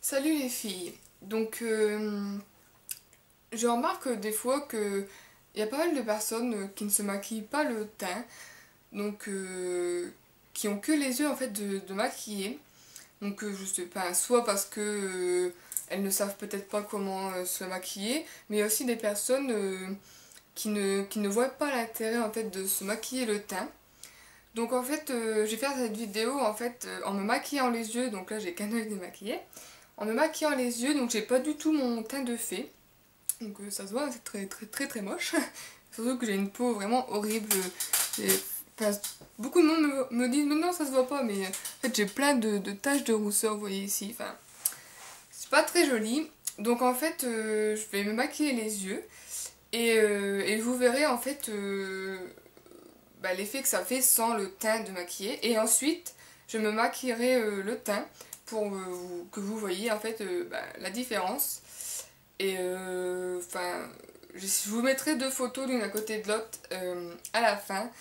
Salut les filles. Donc, je remarque des fois que il y a pas mal de personnes qui ne se maquillent pas le teint, donc qui ont que les yeux en fait de maquiller. Donc, je sais pas, soit parce que elles ne savent peut-être pas comment se maquiller, mais il y a aussi des personnes qui ne voient pas l'intérêt en fait de se maquiller le teint. Donc en fait, je vais faire cette vidéo en fait en me maquillant les yeux, donc là j'ai qu'un œil démaquillé. En me maquillant les yeux, donc j'ai pas du tout mon teint de fée. Donc ça se voit, c'est très moche. Surtout que j'ai une peau vraiment horrible. Et, enfin, beaucoup de monde me disent mais non ça se voit pas, mais en fait j'ai plein de taches de rousseur, vous voyez ici. Enfin, c'est pas très joli. Donc en fait je vais me maquiller les yeux. Et vous verrez en fait l'effet que ça fait sans le teint de maquiller. Et ensuite je me maquillerai le teint pour que vous voyez en fait la différence. Et enfin, je vous mettrai deux photos l'une à côté de l'autre à la fin.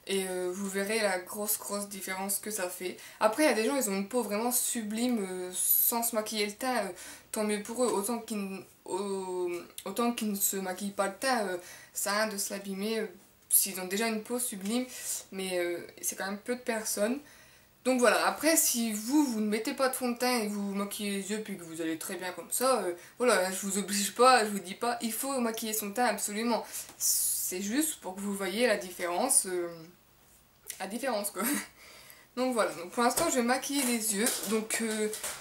Et vous verrez la grosse différence que ça fait. Après, il y a des gens, ils ont une peau vraiment sublime sans se maquiller le teint. Tant mieux pour eux. Autant qu'ils ne se maquillent pas le teint, ça a rien de se l'abîmer s'ils ont déjà une peau sublime. Mais c'est quand même peu de personnes. Donc voilà, après si vous ne mettez pas de fond de teint et que vous vous maquillez les yeux puis que vous allez très bien comme ça, voilà, je vous oblige pas, je vous dis pas, il faut maquiller son teint absolument. C'est juste pour que vous voyez la différence quoi. Donc voilà, donc pour l'instant je vais maquiller les yeux. Donc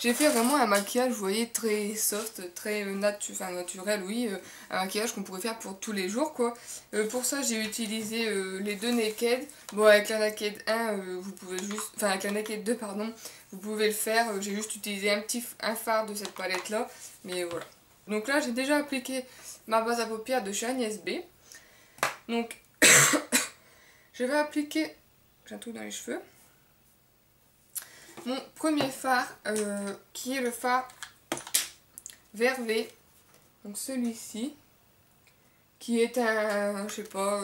j'ai fait vraiment un maquillage, vous voyez, très soft, très naturel, oui. Un maquillage qu'on pourrait faire pour tous les jours quoi. Pour ça j'ai utilisé les deux Naked. Bon avec la Naked 1, vous pouvez juste... Enfin avec la Naked 2 pardon, vous pouvez le faire. J'ai juste utilisé un fard de cette palette là. Mais voilà. Donc là j'ai déjà appliqué ma base à paupières de chez Agnès B. Donc je vais appliquer... J'ai un truc dans les cheveux. Mon premier fard qui est le fard Vervé, donc celui-ci qui est un, je sais pas,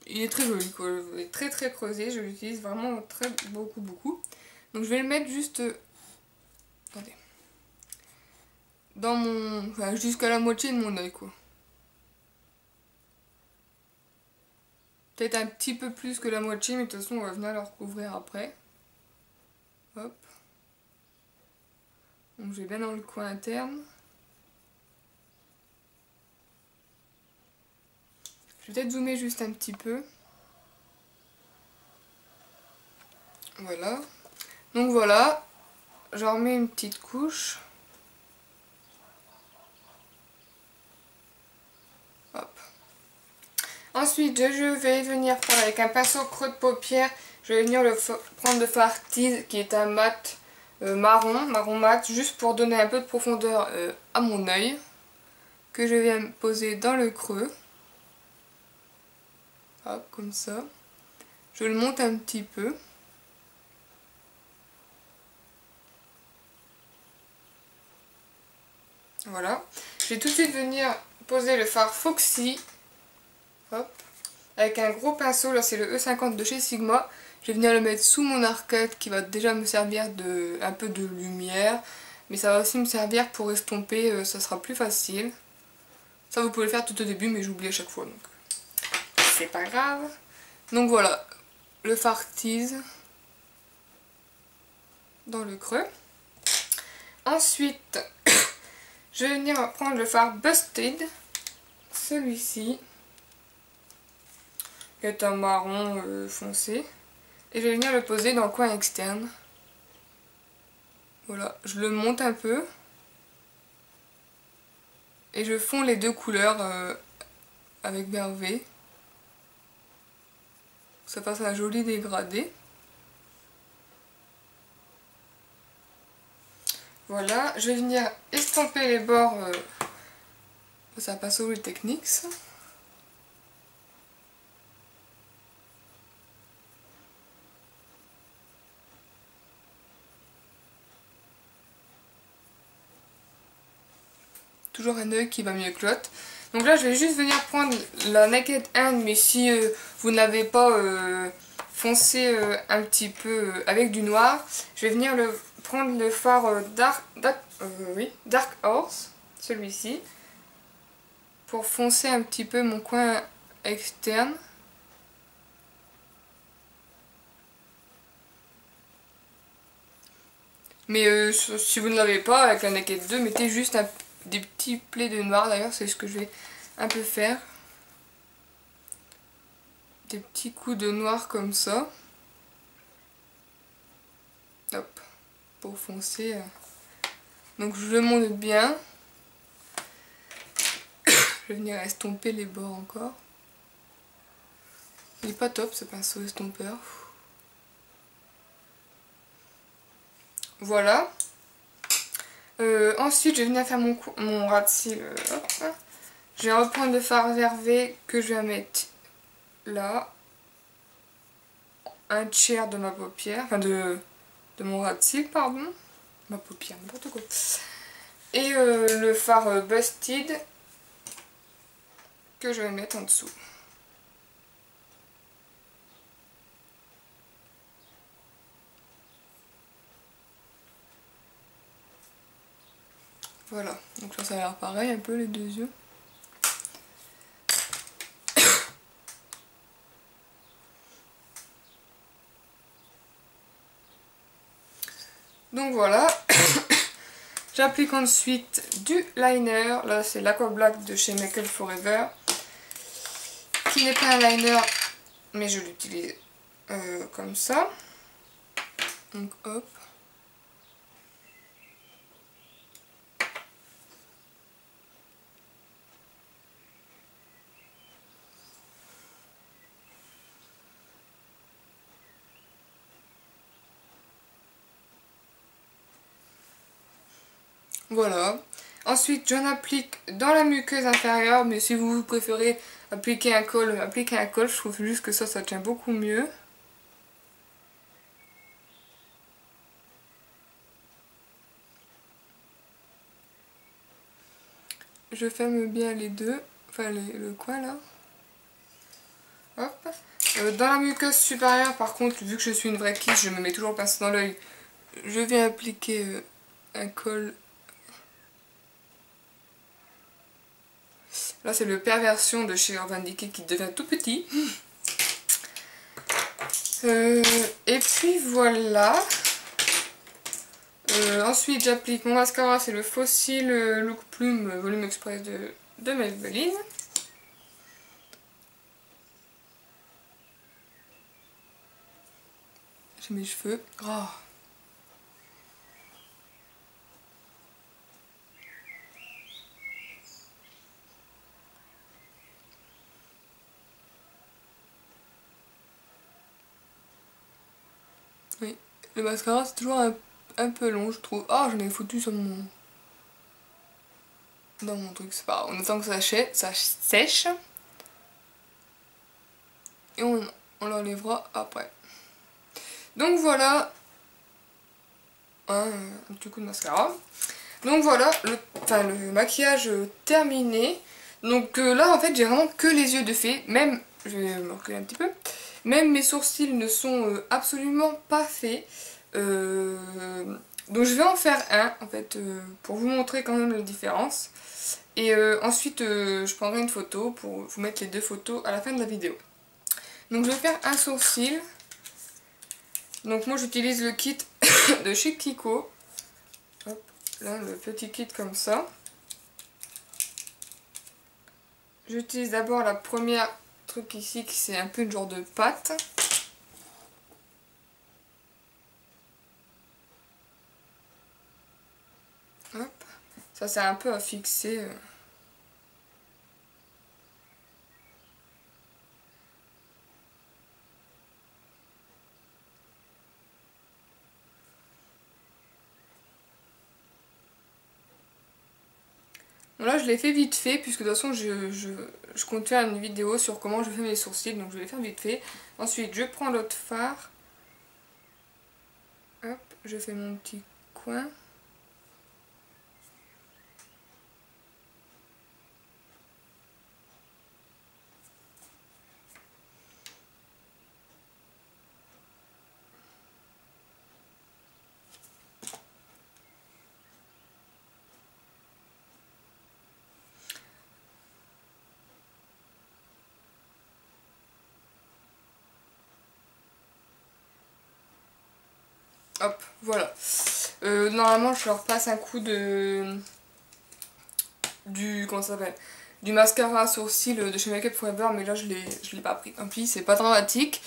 il est très joli quoi, il est très creusé, je l'utilise vraiment beaucoup. Donc je vais le mettre juste, attendez, dans mon, enfin jusqu'à la moitié de mon œil quoi. Peut-être un petit peu plus que la moitié, mais de toute façon on va venir le recouvrir après. Hop. Donc je vais bien dans le coin interne. Je vais peut-être zoomer juste un petit peu. Voilà. Donc voilà. J'en remets une petite couche. Hop. Ensuite, je vais venir prendre avec un pinceau creux de paupière. Je vais venir prendre le fard Tease qui est un mat marron mat, juste pour donner un peu de profondeur à mon œil. Que je viens poser dans le creux. Hop, comme ça. Je le monte un petit peu. Voilà. Je vais tout de suite venir poser le fard Foxy. Hop. Avec un gros pinceau, là c'est le E50 de chez Sigma. Je vais venir le mettre sous mon arcade qui va déjà me servir de un peu de lumière. Mais ça va aussi me servir pour estomper, ça sera plus facile. Ça vous pouvez le faire tout au début mais j'oublie à chaque fois donc c'est pas grave. Donc voilà, le fard Tease dans le creux. Ensuite, je vais venir prendre le fard Busted, celui-ci, qui est un marron foncé. Et je vais venir le poser dans le coin externe. Voilà, je le monte un peu. Et je fonds les deux couleurs avec Vervé. Ça fasse un joli dégradé. Voilà, je vais venir estomper les bords. Ça passe au Technics. Toujours un œil qui va mieux que l'autre. Donc là je vais juste venir prendre la Naked Hand, mais si vous ne l'avez pas foncé un petit peu avec du noir, je vais venir le prendre le fard Dark Horse, celui-ci, pour foncer un petit peu mon coin externe. Mais si vous ne l'avez pas, avec la Naked 2, mettez juste des petits plaies de noir. D'ailleurs, c'est ce que je vais un peu faire. Des petits coups de noir comme ça. Hop, pour foncer. Donc je le monte bien. Je vais venir estomper les bords encore. Il est pas top ce pinceau estompeur. Voilà. Ensuite, je vais venir faire mon ras de cils. Je vais reprendre le fard vervé que je vais mettre là. Un tiers de ma paupière. Enfin, de mon ras de cils, pardon. Ma paupière, n'importe quoi. Et le fard Busted que je vais mettre en dessous. Voilà, donc là ça a l'air pareil un peu les deux yeux. Donc voilà, j'applique ensuite du liner. Là c'est l'Aqua Black de chez Make Up Forever, qui n'est pas un liner mais je l'utilise comme ça. Donc hop. Voilà. Ensuite, j'en applique dans la muqueuse inférieure, mais si vous préférez appliquer un col, appliquez un col. Je trouve juste que ça tient beaucoup mieux. Je ferme bien les deux, enfin le coin là. Hop. Dans la muqueuse supérieure, par contre, vu que je suis une vraie quiche, je me mets toujours le pinceau dans l'œil. Je viens appliquer un col. Là, c'est le Perversion de chez Urban Decay qui devient tout petit. Et puis voilà. Ensuite, j'applique mon mascara, c'est le Fossil Look Plume Volume Express de Maybelline. J'ai mes cheveux. Oh. Oui, le mascara c'est toujours un peu long je trouve. Ah, j'en ai foutu sur mon... dans mon truc, c'est pas grave. On attend que ça sèche. Et on l'enlèvera après. Donc voilà. Un petit coup de mascara. Donc voilà, le maquillage terminé. Donc là en fait j'ai vraiment que les yeux de fée. Même, je vais me reculer un petit peu. Même mes sourcils ne sont absolument pas faits. Donc je vais en faire un en fait pour vous montrer quand même la différence. Et ensuite je prendrai une photo pour vous mettre les deux photos à la fin de la vidéo. Donc je vais faire un sourcil. Donc moi j'utilise le kit de chez Kiko. Hop, là le petit kit comme ça. J'utilise d'abord la première truc ici qui c'est un peu une genre de pâte. Hop, ça c'est un peu à fixer. Bon là je l'ai fait vite fait puisque de toute façon je compte faire une vidéo sur comment je fais mes sourcils, donc je vais faire vite fait. Ensuite je prends l'autre fard. Hop, je fais mon petit coin. Hop, voilà. Normalement je leur passe un coup comment ça s'appelle, du mascara à sourcils de chez Make Up Forever, mais là je l'ai pas pris. Tant pis, c'est pas dramatique.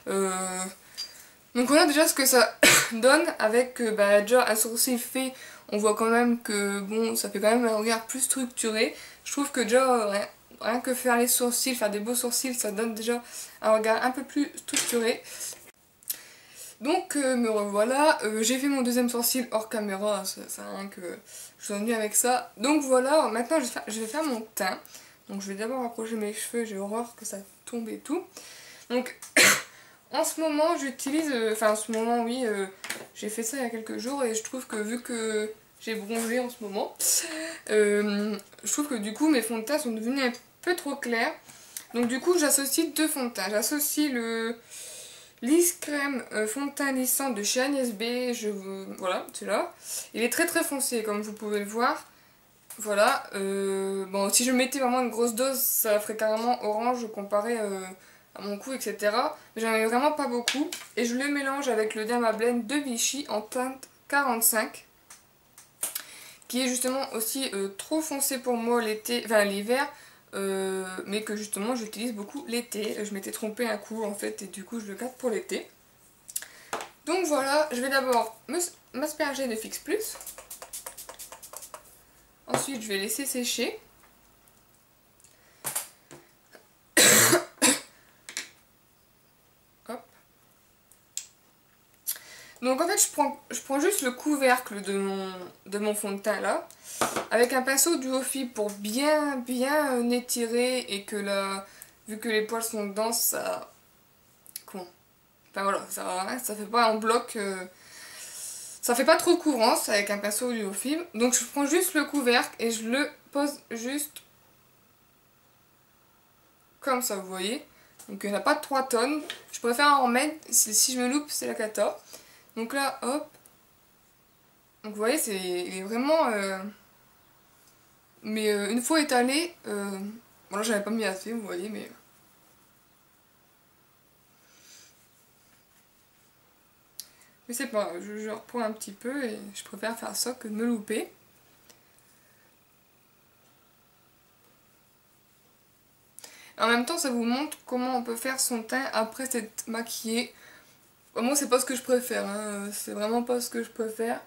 Donc voilà déjà ce que ça donne avec déjà un sourcil fait. On voit quand même que bon, ça fait quand même un regard plus structuré. Je trouve que déjà rien que faire les sourcils, faire des beaux sourcils, ça donne déjà un regard un peu plus structuré. Donc me revoilà, j'ai fait mon deuxième sourcil hors caméra, ça sert à rien que je sois venue avec ça. Donc voilà, maintenant je vais faire mon teint. Donc je vais d'abord accrocher mes cheveux, j'ai horreur que ça tombe et tout. Donc en ce moment j'utilise, enfin en ce moment oui, j'ai fait ça il y a quelques jours et je trouve que vu que j'ai bronzé en ce moment, je trouve que du coup mes fonds de teint sont devenus un peu trop clairs. Donc du coup j'associe deux fonds de teint, j'associe le Lisse Crème fond de teint lissant de chez Agnès B, voilà, c'est là. Il est très très foncé comme vous pouvez le voir. Voilà, bon si je mettais vraiment une grosse dose, ça ferait carrément orange comparé à mon cou, etc. Mais j'en ai vraiment pas beaucoup. Et je le mélange avec le Dermablend de Vichy en teinte 45. Qui est justement aussi trop foncé pour moi l'été, enfin l'hiver. Mais que justement j'utilise beaucoup l'été. Je m'étais trompée un coup en fait et du coup je le garde pour l'été. Donc voilà, je vais d'abord m'asperger de Fix Plus. Ensuite je vais laisser sécher. Hop. Donc en fait je prends juste le couvercle de mon fond de teint là. Avec un pinceau duo-fil pour bien étirer et que vu que les poils sont denses, ça... Comment? Enfin voilà, ça fait pas en bloc... ça fait pas trop de couvrance avec un pinceau duo-fil. Donc je prends juste le couvercle et je le pose juste comme ça, vous voyez. Donc il n'y en a pas de 3 tonnes. Je préfère en mettre, si je me loupe, c'est la cata. Donc là, hop. Donc vous voyez, il est vraiment... Mais une fois étalé, bon là j'avais pas mis assez, vous voyez, mais... Mais c'est pas grave, je reprends un petit peu et je préfère faire ça que de me louper. En même temps, ça vous montre comment on peut faire son teint après s'être maquillé. Moi, c'est pas ce que je préfère, hein. C'est vraiment pas ce que je préfère.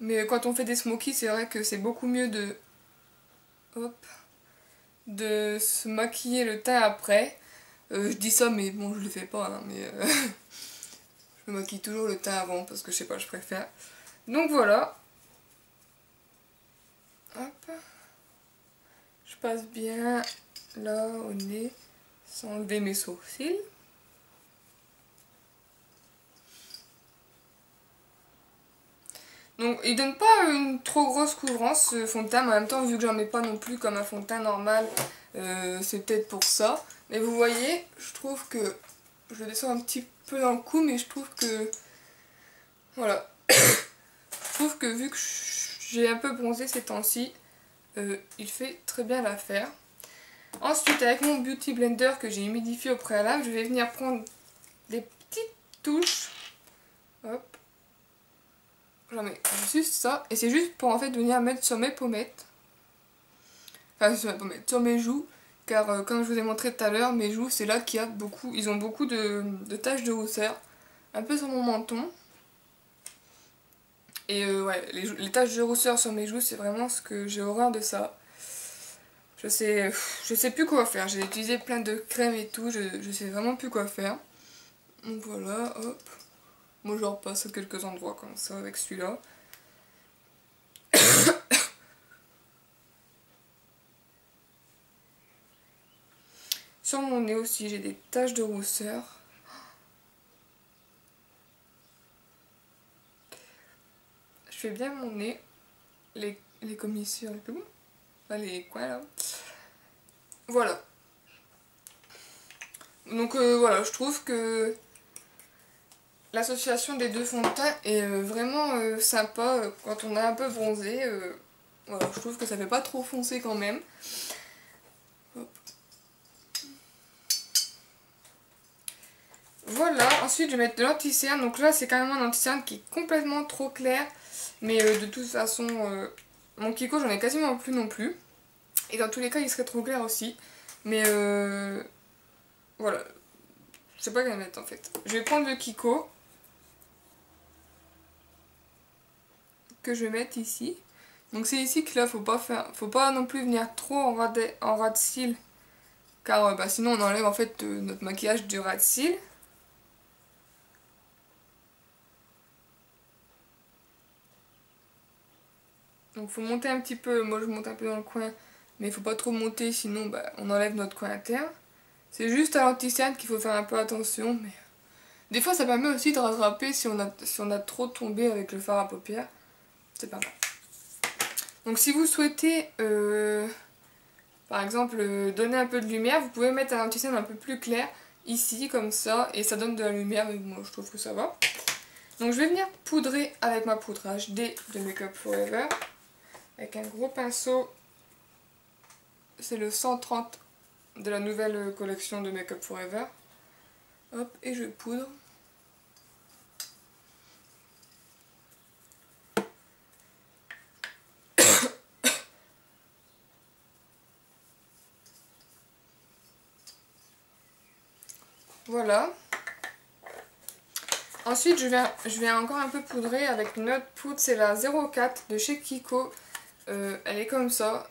Mais quand on fait des smokies, c'est vrai que c'est beaucoup mieux hop, de se maquiller le teint après. Je dis ça, mais bon, je le fais pas, hein, mais je me maquille toujours le teint avant parce que je sais pas, je préfère. Donc voilà. Hop. Je passe bien là au nez sans enlever mes sourcils. Donc il donne pas une trop grosse couvrance ce fond de teint, mais en même temps vu que j'en mets pas non plus comme un fond de teint normal, c'est peut-être pour ça. Mais vous voyez, je trouve que je le descends un petit peu dans le cou, mais je trouve que voilà, je trouve que vu que j'ai un peu bronzé ces temps-ci, il fait très bien l'affaire. Ensuite avec mon Beauty Blender que j'ai humidifié au préalable, je vais venir prendre des petites touches. Hop. J'en mets juste ça. Et c'est juste pour en fait venir mettre sur mes pommettes. Enfin sur mes pommettes, sur mes joues. Car comme je vous ai montré tout à l'heure, mes joues c'est là qu'il y a beaucoup. Ils ont beaucoup de taches de rousseur. Un peu sur mon menton. Et ouais, les taches de rousseur sur mes joues, c'est vraiment ce que j'ai horreur de ça. Je sais plus quoi faire. J'ai utilisé plein de crèmes et tout. Je sais vraiment plus quoi faire. Donc voilà, hop. Moi je repasse à quelques endroits comme ça avec celui-là. Sur mon nez aussi j'ai des taches de rousseur. Je fais bien mon nez, les commissures et tout. Enfin les coins là. Voilà. Donc voilà, je trouve que l'association des deux fonds de teint est vraiment sympa quand on est un peu bronzé. Voilà, je trouve que ça fait pas trop foncé quand même. Hop. Voilà, ensuite je vais mettre de l'anti-cerne. Donc là c'est carrément un anti-cerne qui est complètement trop clair. Mais de toute façon, mon Kiko j'en ai quasiment plus non plus. Et dans tous les cas il serait trop clair aussi. Mais voilà, je sais pas quelle mettre en fait. Je vais prendre le Kiko. Que je vais mettre ici. Donc c'est ici que là faut pas non plus venir trop en ras de cils. Car bah, sinon on enlève en fait notre maquillage du ras de cils. Donc faut monter un petit peu, moi je monte un peu dans le coin, mais il faut pas trop monter sinon bah, on enlève notre coin interne. C'est juste à l'anti-cerne qu'il faut faire un peu attention, mais des fois ça permet aussi de rattraper si on a trop tombé avec le fard à paupières. C'est pas mal. Donc si vous souhaitez par exemple donner un peu de lumière, vous pouvez mettre un anti-cerne un peu plus clair ici comme ça et ça donne de la lumière, mais moi je trouve que ça va. Donc je vais venir poudrer avec ma poudre HD de Make Up For Ever avec un gros pinceau. C'est le 130 de la nouvelle collection de Make Up For Ever. Hop, et je poudre. Voilà. Ensuite, je vais encore un peu poudrer avec une autre poudre. C'est la 04 de chez Kiko. Elle est comme ça.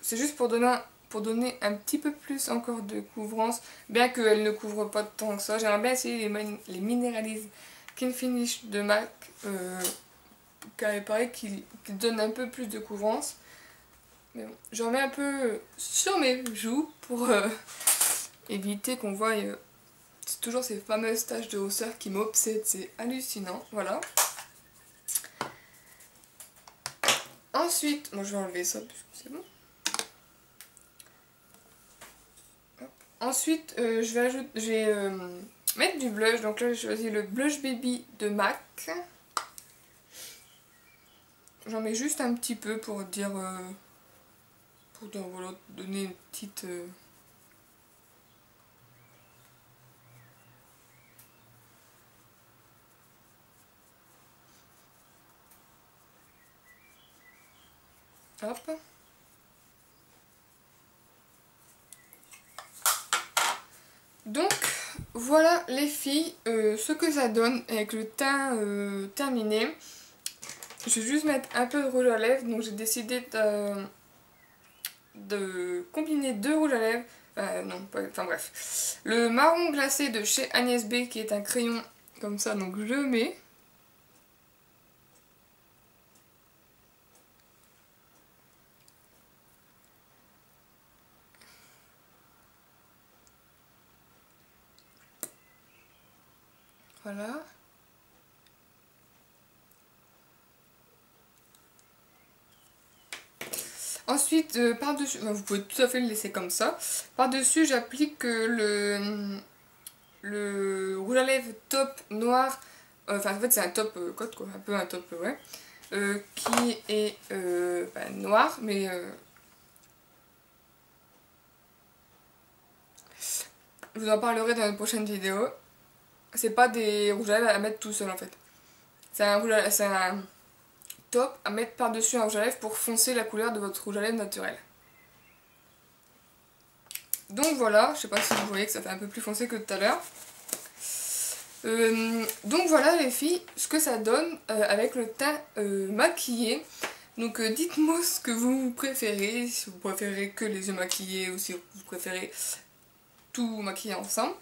C'est juste pour donner un petit peu plus encore de couvrance. Bien qu'elle ne couvre pas tant que ça. J'aimerais bien essayer les Mineralize Skin Finish de MAC. Car il paraît qu'ils donnent un peu plus de couvrance. Mais bon, j'en mets un peu sur mes joues pour éviter qu'on voie... c'est toujours ces fameuses taches de hausseur qui m'obsèdent, c'est hallucinant, voilà. Ensuite, moi je vais enlever ça parce que c'est bon. Hop. Ensuite, je vais mettre du blush, donc là j'ai choisi le Blush Baby de MAC. J'en mets juste un petit peu pour dire, voilà, donner une petite... Hop. Donc voilà les filles, ce que ça donne avec le teint terminé. Je vais juste mettre un peu de rouge à lèvres, donc j'ai décidé de combiner deux rouges à lèvres. Non, pas, enfin bref. Le marron glacé de chez Agnès B qui est un crayon comme ça, donc je le mets. Voilà. Ensuite, par-dessus, vous pouvez tout à fait le laisser comme ça. Par-dessus, j'applique le rouge à lèvres top noir. Enfin, en fait, c'est un top coat, quoi. Un peu un top, ouais. Qui est noir, mais... je vous en parlerai dans une prochaine vidéo. C'est pas des rouges à lèvres à mettre tout seul, en fait. C'est un top à mettre par-dessus un rouge à lèvres pour foncer la couleur de votre rouge à lèvres naturel. Donc voilà, je sais pas si vous voyez que ça fait un peu plus foncé que tout à l'heure. Donc voilà les filles, ce que ça donne avec le teint maquillé. Donc dites-moi ce que vous préférez, si vous préférez que les yeux maquillés ou si vous préférez tout maquiller ensemble.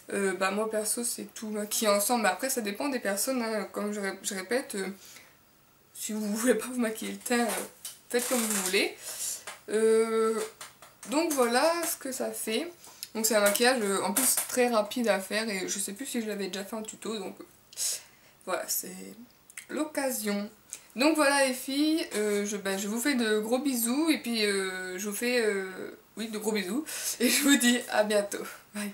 Bah moi perso c'est tout maquillé ensemble, mais après ça dépend des personnes, hein. Comme je répète, si vous voulez pas vous maquiller le teint, faites comme vous voulez. Donc voilà ce que ça fait. Donc c'est un maquillage en plus très rapide à faire et je sais plus si je l'avais déjà fait en tuto, donc voilà, c'est l'occasion. Donc voilà les filles, je vous fais de gros bisous et puis je vous fais oui, de gros bisous et je vous dis à bientôt. Bye.